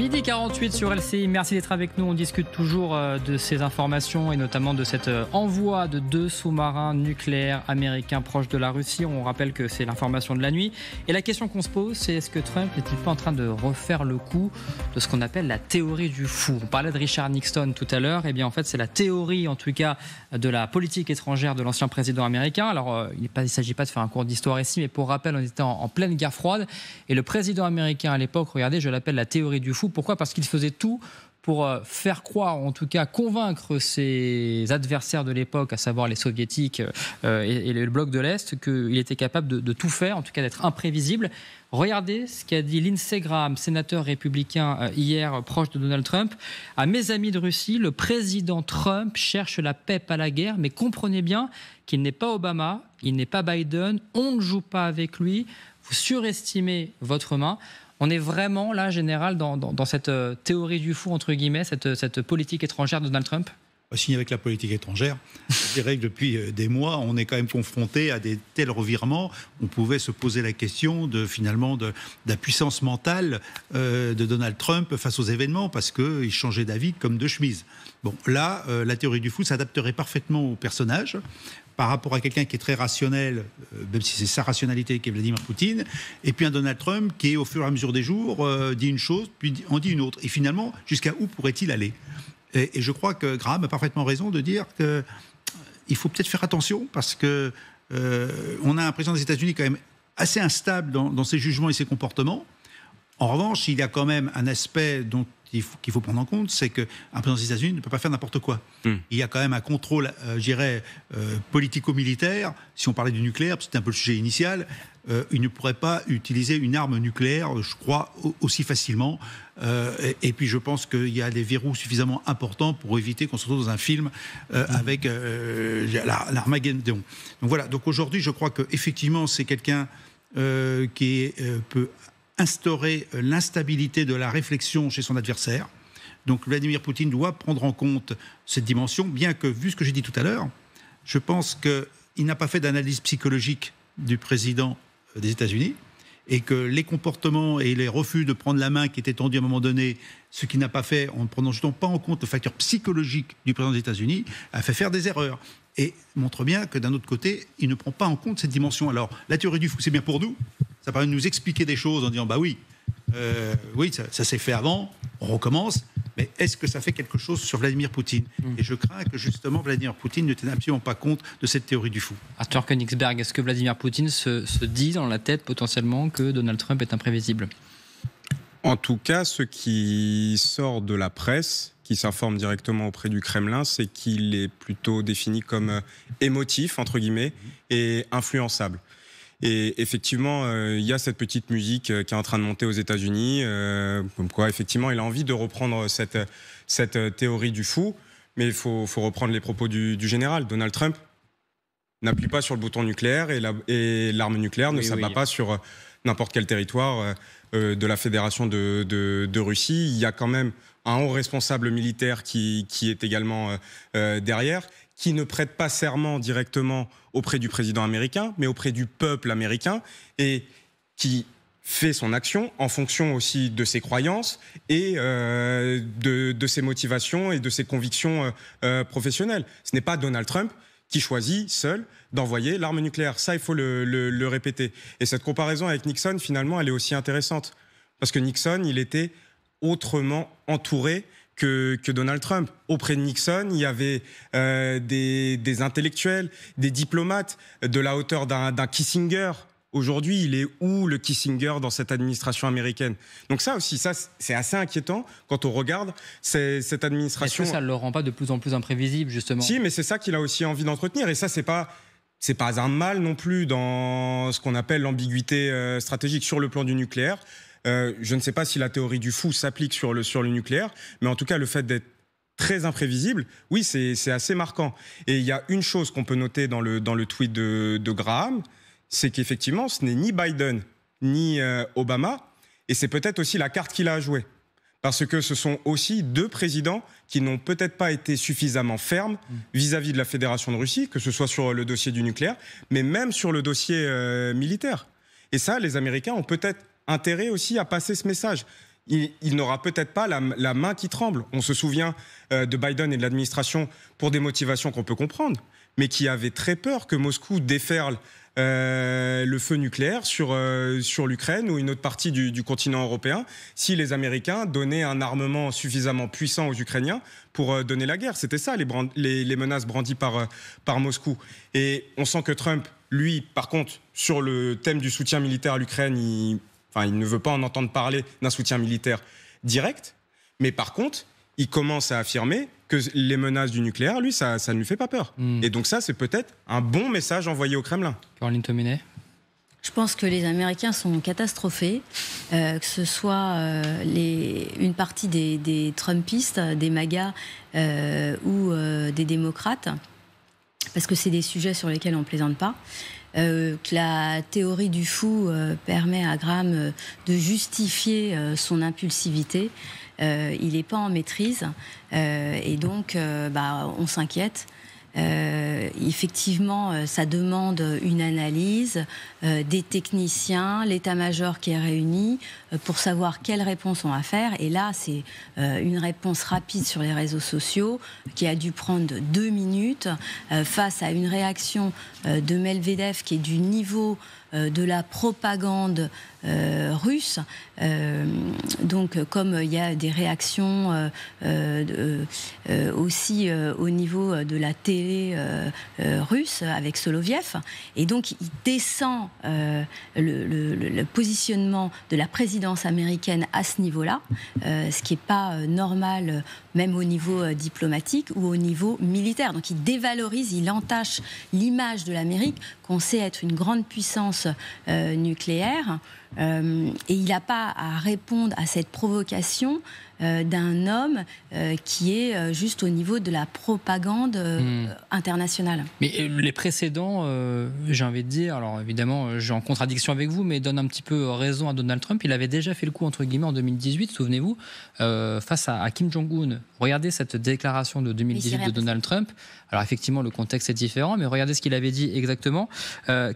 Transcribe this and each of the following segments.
12h48 sur LCI, merci d'être avec nous. On discute toujours de ces informations et notamment de cet envoi de 2 sous-marins nucléaires américains proches de la Russie. On rappelle que c'est l'information de la nuit. Et la question qu'on se pose, c'est est-ce que Trump n'est-il pas en train de refaire le coup de ce qu'on appelle la théorie du fou? On parlait de Richard Nixon tout à l'heure. Eh bien, en fait, c'est la théorie, en tout cas, de la politique étrangère de l'ancien président américain. Alors, il ne s'agit pas de faire un cours d'histoire ici, mais pour rappel, on était en pleine guerre froide. Et le président américain à l'époque, regardez, je l'appelle la théorie du fou. Pourquoi ? Parce qu'il faisait tout pour faire croire, en tout cas convaincre ses adversaires de l'époque, à savoir les soviétiques et le bloc de l'Est, qu'il était capable de tout faire, en tout cas d'être imprévisible. Regardez ce qu'a dit Lindsey Graham, sénateur républicain hier, proche de Donald Trump. À mes amis de Russie, le président Trump cherche la paix, pas la guerre, mais comprenez bien qu'il n'est pas Obama, il n'est pas Biden, on ne joue pas avec lui, vous surestimez votre main. On est vraiment là, général, dans cette théorie du fou, entre guillemets, cette politique étrangère de Donald Trump? Aussi avec la politique étrangère, je dirais que depuis des mois, on est quand même confronté à des tels revirements. On pouvait se poser la question de la puissance mentale de Donald Trump face aux événements, parce qu'il changeait d'avis comme de chemise. Bon, là, la théorie du fou s'adapterait parfaitement au personnage, par rapport à quelqu'un qui est très rationnel, même si c'est sa rationalité qui est Vladimir Poutine, et puis un Donald Trump qui, au fur et à mesure des jours, dit une chose, puis en dit une autre. Et finalement, jusqu'à où pourrait-il aller ? Et je crois que Graham a parfaitement raison de dire qu'il faut peut-être faire attention, parce que on a un président des États-Unis quand même assez instable dans ses jugements et ses comportements. En revanche, il y a quand même un aspect qu'il faut prendre en compte, c'est qu'un président des États-Unis ne peut pas faire n'importe quoi. Il y a quand même un contrôle, je dirais, politico-militaire. Si on parlait du nucléaire, c'était un peu le sujet initial, il ne pourrait pas utiliser une arme nucléaire, je crois, aussi facilement. Et puis je pense qu'il y a des verrous suffisamment importants pour éviter qu'on se retrouve dans un film avec l'Armageddon. Donc voilà, donc aujourd'hui, je crois qu'effectivement, c'est quelqu'un qui peut instaurer l'instabilité de la réflexion chez son adversaire. Donc Vladimir Poutine doit prendre en compte cette dimension, bien que, vu ce que j'ai dit tout à l'heure, je pense qu'il n'a pas fait d'analyse psychologique du président des États-Unis, et que les comportements et les refus de prendre la main qui étaient tendus à un moment donné, ce qu'il n'a pas fait en ne prenant justement pas en compte le facteur psychologique du président des États-Unis, a fait faire des erreurs. Et montre bien que d'un autre côté, il ne prend pas en compte cette dimension. Alors, la théorie du fou, c'est bien pour nous. Ça permet de nous expliquer des choses en disant, bah oui, ça s'est fait avant, on recommence. Mais est-ce que ça fait quelque chose sur Vladimir Poutine ? Et je crains que justement Vladimir Poutine ne tienne absolument pas compte de cette théorie du fou. Arthur Königsberg, est-ce que Vladimir Poutine se dit dans la tête potentiellement que Donald Trump est imprévisible ? En tout cas, ce qui sort de la presse, qui s'informe directement auprès du Kremlin, c'est qu'il est plutôt défini comme émotif, entre guillemets, et influençable. Et effectivement, il y a cette petite musique qui est en train de monter aux États-Unis, comme quoi, effectivement, il a envie de reprendre cette théorie du fou, mais il faut reprendre les propos du général. Donald Trump n'appuie pas sur le bouton nucléaire et l'arme nucléaire ne s'abat pas sur n'importe quel territoire de la Fédération de Russie. Il y a quand même un haut responsable militaire qui est également derrière, qui ne prête pas serment directement auprès du président américain, mais auprès du peuple américain, et qui fait son action en fonction aussi de ses croyances et de ses motivations et de ses convictions professionnelles. Ce n'est pas Donald Trump qui choisit seul d'envoyer l'arme nucléaire. Ça, il faut le répéter. Et cette comparaison avec Nixon, finalement, elle est aussi intéressante. Parce que Nixon, il était autrement entouré que Donald Trump. Auprès de Nixon, il y avait des intellectuels, des diplomates de la hauteur d'un Kissinger. Aujourd'hui, il est où le Kissinger dans cette administration américaine ? Donc ça aussi, c'est assez inquiétant quand on regarde cette administration. Est-ce que ça ne le rend pas de plus en plus imprévisible, justement ? Si, mais c'est ça qu'il a aussi envie d'entretenir. Et ça, c'est pas un mal non plus dans ce qu'on appelle l'ambiguïté stratégique sur le plan du nucléaire. Je ne sais pas si la théorie du fou s'applique sur le nucléaire, mais en tout cas, le fait d'être très imprévisible, oui, c'est assez marquant. Et il y a une chose qu'on peut noter dans le tweet de Graham, c'est qu'effectivement, ce n'est ni Biden ni Obama, et c'est peut-être aussi la carte qu'il a à jouer. Parce que ce sont aussi deux présidents qui n'ont peut-être pas été suffisamment fermes vis-à-vis de la Fédération de Russie, que ce soit sur le dossier du nucléaire, mais même sur le dossier militaire. Et ça, les Américains ont peut-être intérêt aussi à passer ce message. il n'aura peut-être pas la main qui tremble. On se souvient de Biden et de l'administration pour des motivations qu'on peut comprendre, mais qui avaient très peur que Moscou déferle le feu nucléaire sur l'Ukraine ou une autre partie du continent européen si les Américains donnaient un armement suffisamment puissant aux Ukrainiens pour donner la guerre. C'était ça les menaces brandies par Moscou. Et on sent que Trump, lui, par contre, sur le thème du soutien militaire à l'Ukraine, il ne veut pas en entendre parler d'un soutien militaire direct, mais par contre, il commence à affirmer que les menaces du nucléaire, lui, ça ne lui fait pas peur. Et donc ça, c'est peut-être un bon message envoyé au Kremlin. Caroline Tominet. Je pense que les Américains sont catastrophés, que ce soit une partie des Trumpistes, des MAGA ou des démocrates, parce que c'est des sujets sur lesquels on ne plaisante pas. Que la théorie du fou permet à Graham de justifier son impulsivité. Il n'est pas en maîtrise et donc on s'inquiète. Effectivement, ça demande une analyse, des techniciens, l'état-major qui est réuni pour savoir quelles réponses on va faire. Et là, c'est une réponse rapide sur les réseaux sociaux qui a dû prendre 2 minutes face à une réaction de Medvedev qui est du niveau de la propagande russe. Donc, comme il y a des réactions aussi au niveau de la télé russe avec Soloviev, et donc il descend le positionnement de la présidence américaine à ce niveau-là, ce qui n'est pas normal, même au niveau diplomatique ou au niveau militaire. Donc il dévalorise, il entache l'image de l'Amérique, qu'on sait être une grande puissance nucléaire, et il n'a pas à répondre à cette provocation d'un homme qui est juste au niveau de la propagande internationale. Mais les précédents, j'ai envie de dire, alors évidemment, j'ai en contradiction avec vous, mais donne un petit peu raison à Donald Trump. Il avait déjà fait le coup, entre guillemets, en 2018, souvenez-vous, face à Kim Jong-un. Regardez cette déclaration de 2018 de Donald Trump. Alors effectivement, le contexte est différent, mais regardez ce qu'il avait dit exactement.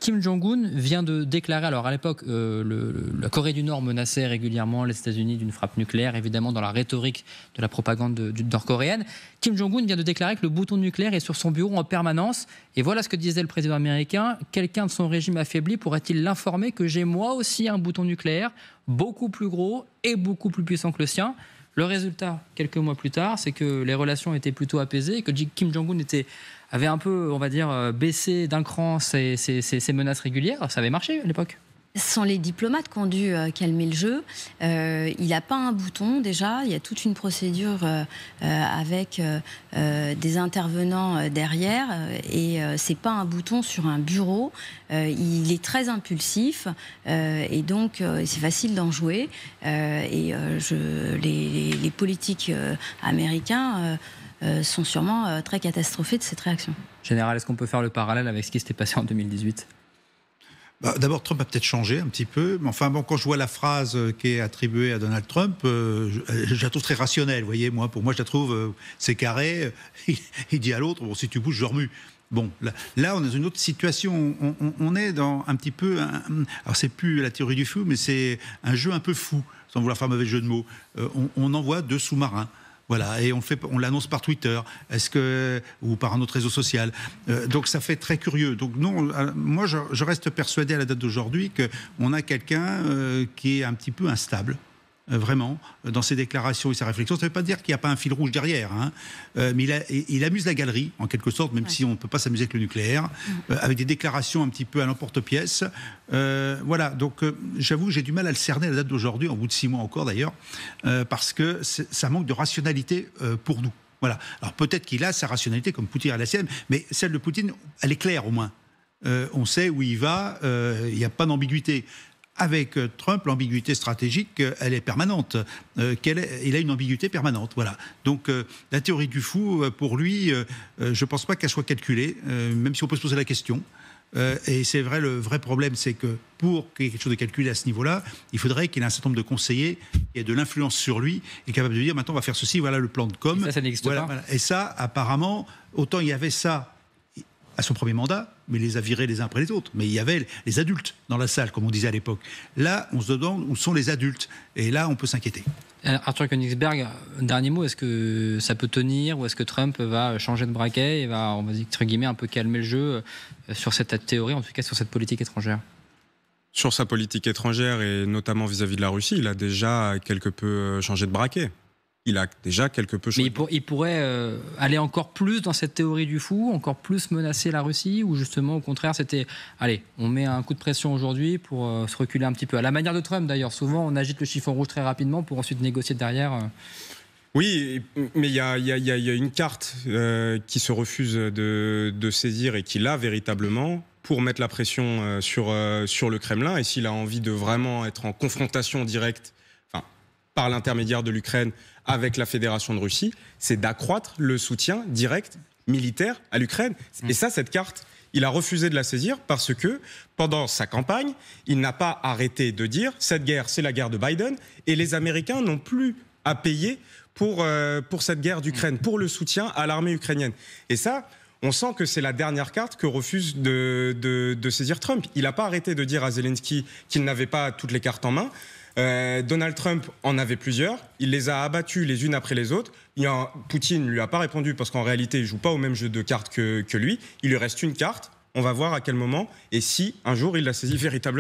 Kim Jong-un vient de déclarer, alors à l'époque, la Corée du Nord menaçait régulièrement les États-Unis d'une frappe nucléaire, évidemment dans la rhétorique de la propagande nord-coréenne. Kim Jong-un vient de déclarer que le bouton nucléaire est sur son bureau en permanence. Et voilà ce que disait le président américain. Quelqu'un de son régime affaibli pourrait-il l'informer que j'ai moi aussi un bouton nucléaire beaucoup plus gros et beaucoup plus puissant que le sien? Le résultat, quelques mois plus tard, c'est que les relations étaient plutôt apaisées, que Kim Jong-un avait un peu, on va dire, baissé d'un cran ses menaces régulières. Ça avait marché à l'époque. Ce sont les diplomates qui ont dû calmer le jeu. Il n'a pas un bouton déjà, il y a toute une procédure avec des intervenants derrière, et c'est pas un bouton sur un bureau. Il est très impulsif et donc c'est facile d'en jouer. Les politiques américains sont sûrement très catastrophés de cette réaction. Général, est-ce qu'on peut faire le parallèle avec ce qui s'était passé en 2018 ? D'abord, Trump a peut-être changé un petit peu, mais enfin bon, quand je vois la phrase qui est attribuée à Donald Trump, je la trouve très rationnelle. Vous voyez, pour moi, je la trouve c'est carré. Il dit à l'autre, bon, si tu bouges, je remue. Bon, là, on est dans une autre situation. On est dans un petit peu. Alors, c'est plus la théorie du fou, mais c'est un jeu un peu fou, sans vouloir faire mauvais jeu de mots. On envoie 2 sous-marins. Voilà, et on l'annonce par Twitter, ou par un autre réseau social. Donc ça fait très curieux. Donc non, moi je reste persuadé à la date d'aujourd'hui qu'on a quelqu'un qui est un petit peu instable. Vraiment, dans ses déclarations et ses réflexions. Ça ne veut pas dire qu'il n'y a pas un fil rouge derrière, hein. Mais il amuse la galerie, en quelque sorte, même si on ne peut pas s'amuser avec le nucléaire, avec des déclarations un petit peu à l'emporte-pièce. Voilà, donc j'avoue, j'ai du mal à le cerner à la date d'aujourd'hui, en bout de 6 mois encore d'ailleurs, parce que ça manque de rationalité pour nous. Voilà. Alors peut-être qu'il a sa rationalité, comme Poutine a la sienne, mais celle de Poutine, elle est claire au moins. On sait où il va, il n'y a pas d'ambiguïté. Avec Trump, l'ambiguïté stratégique, elle est permanente. Il a une ambiguïté permanente. Voilà. Donc, la théorie du fou, pour lui, je ne pense pas qu'elle soit calculée, même si on peut se poser la question. Et c'est vrai, le vrai problème, c'est que pour qu'il y ait quelque chose de calculé à ce niveau-là, il faudrait qu'il ait un certain nombre de conseillers qui aient de l'influence sur lui et capable de dire maintenant, on va faire ceci, voilà le plan de com. Et ça n'existe pas. Voilà. Et ça, apparemment, autant il y avait ça à son premier mandat, mais les a virés les uns après les autres. Mais il y avait les adultes dans la salle, comme on disait à l'époque. Là, on se demande où sont les adultes. Et là, on peut s'inquiéter. Arthur Koenigsberg, dernier mot, est-ce que ça peut tenir ou est-ce que Trump va changer de braquet et va, on va dire, entre guillemets, un peu calmer le jeu sur cette théorie, en tout cas sur cette politique étrangère? Sur sa politique étrangère et notamment vis-à-vis de la Russie, il a déjà quelque peu changé de braquet. Il a déjà quelque peu changé. Mais il pourrait aller encore plus dans cette théorie du fou, encore plus menacer la Russie, ou justement au contraire c'était, allez, on met un coup de pression aujourd'hui pour se reculer un petit peu. À la manière de Trump d'ailleurs, souvent on agite le chiffon rouge très rapidement pour ensuite négocier derrière. Oui, mais il y a une carte qui se refuse de saisir et qu'il a véritablement pour mettre la pression sur le Kremlin. Et s'il a envie de vraiment être en confrontation directe, par l'intermédiaire de l'Ukraine avec la Fédération de Russie, c'est d'accroître le soutien direct militaire à l'Ukraine. Et ça, cette carte, il a refusé de la saisir parce que pendant sa campagne, il n'a pas arrêté de dire « cette guerre, c'est la guerre de Biden » et les Américains n'ont plus à payer pour cette guerre d'Ukraine, pour le soutien à l'armée ukrainienne. Et ça, on sent que c'est la dernière carte que refuse de saisir Trump. Il n'a pas arrêté de dire à Zelensky qu'il n'avait pas toutes les cartes en main. Donald Trump en avait plusieurs, il les a abattues les unes après les autres. Poutine ne lui a pas répondu parce qu'en réalité il ne joue pas au même jeu de cartes que lui. Il lui reste une carte, on va voir à quel moment et si un jour il la saisit véritablement.